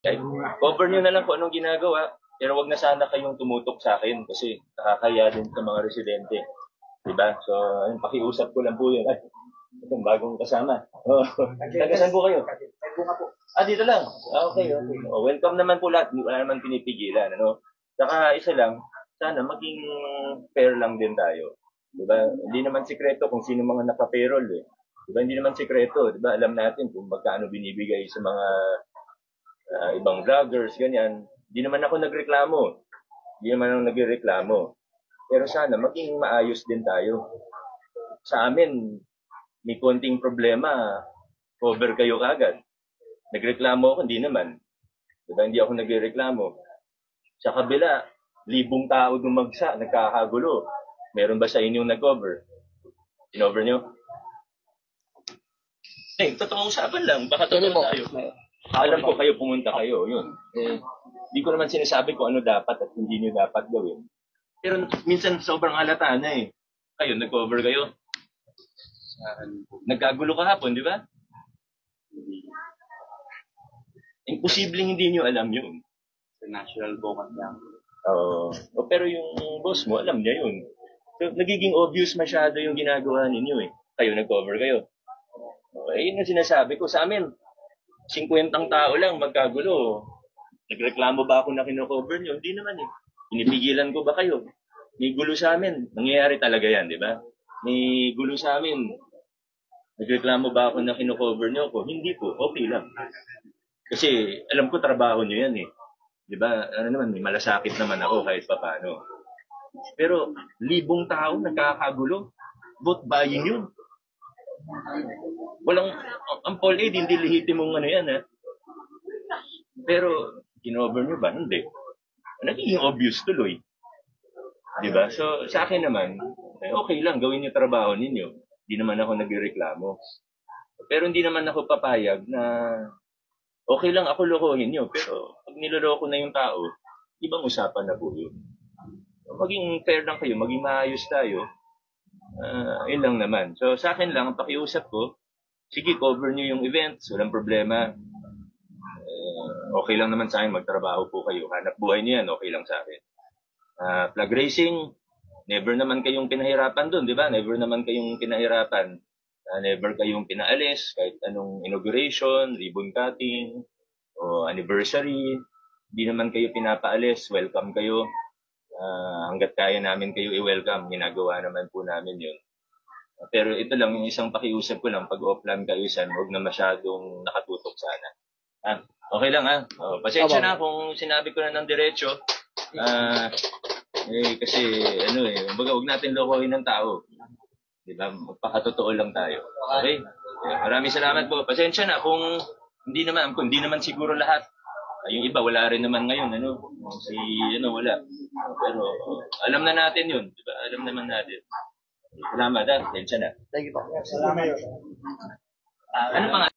Kahit cover nyo na lang kung anong ginagawa, pero wag na sana kayong tumutok sa akin kasi nakakaya din sa mga residente. Diba? So, ayun, pakiusap ko lang po yun. Ay, itong bagong kasama. Oh, tagasan po kayo? Dito lang. Okay. Oh, welcome naman po lahat. Wala naman pinipigilan. Ano? Saka isa lang, sana maging fair lang din tayo. Diba? Hindi naman sikreto kung sino mga naka-payroll eh. Diba? Hindi naman sikreto. Diba? Alam natin kung magkano binibigay sa mga ibang vloggers, ganyan. Hindi naman ako nagreklamo. Hindi naman ako nagreklamo. Pero sana maging maayos din tayo. Sa amin, may konting problema, cover kayo kagad. Nagreklamo ako, hindi naman. Diba, hindi ako nagreklamo. Sa kabila, libong tao dumagsa, nagkakagulo. Meron ba sa inyong nag-cover? In-over nyo? Totoong usapan lang. Baka totoo tayo. Alam ko kayo, pumunta kayo. Yun. Hindi ko naman sinasabi kung ano dapat at hindi nyo dapat gawin. Pero minsan sobrang halata na eh. Kayo, nag-cover kayo? Nagkagulo kahapon, di ba? Imposibleng hindi nyo alam yun. Natural moment lang. Pero yung boss mo, alam niya yun. So, nagiging obvious masyado yung ginagawa ninyo eh. Kayo, nag-cover kayo. Yun yung sinasabi ko. Sa amin, 50 tao lang magkagulo. Nagreklamo ba ako na kino-cover nyo? Hindi naman eh. Pinipigilan ko ba kayo? May gulo sa amin. Nangyayari talaga yan, di ba? May gulo sa amin. Nagreklamo ba ako na kino-cover nyo ako? Hindi po. Okay lang. Kasi alam ko trabaho nyo yan eh. Di ba? Ano naman, may malasakit naman ako kahit paano. Pero libong tao nagkakagulo. Vote buying yun. Walang, ang Paul Aid, hindi lehitimong ano yan ha. Pero, kinover nyo ba? Hindi. Nagiging obvious tuloy. Diba? So, sa akin naman, okay lang, gawin yung trabaho ninyo. Hindi naman ako nagreklamo. Pero hindi naman ako papayag na okay lang ako lokohin nyo. Pero, pag niloloko na yung tao, ibang usapan na po yun. Maging fair lang kayo, maging maayos tayo. Yun lang naman. So, sa akin lang, ang pakiusap ko, sige, cover nyo yung events, walang problema. Okay lang naman sa akin, magtrabaho po kayo. Hanap buhay niyo yan, okay lang sa akin. Flag racing, never naman kayong pinahirapan doon, di ba? Never naman kayong pinahirapan. Never kayong pinaalis, kahit anong inauguration, ribbon cutting, o anniversary. Hindi naman kayo pinapaalis, welcome kayo. Hanggat kaya namin kayo i-welcome, ginagawa naman po namin yun. Pero ito lang, yung isang pakiusap ko lang, pag offline kayo san, huwag na masyadong nakatutok sana. Okay lang ha. Pasensya na kung sinabi ko na ng diretso. Kasi huwag natin lokohin ng tao. Diba? Magpakatotoo lang tayo. Okay? Maraming salamat po. Pasensya na kung hindi naman siguro lahat. Yung iba wala rin naman ngayon, wala. Pero alam na natin 'yun, diba? Alam naman natin. Salamat, pasensya na. Thank you po. Ano pa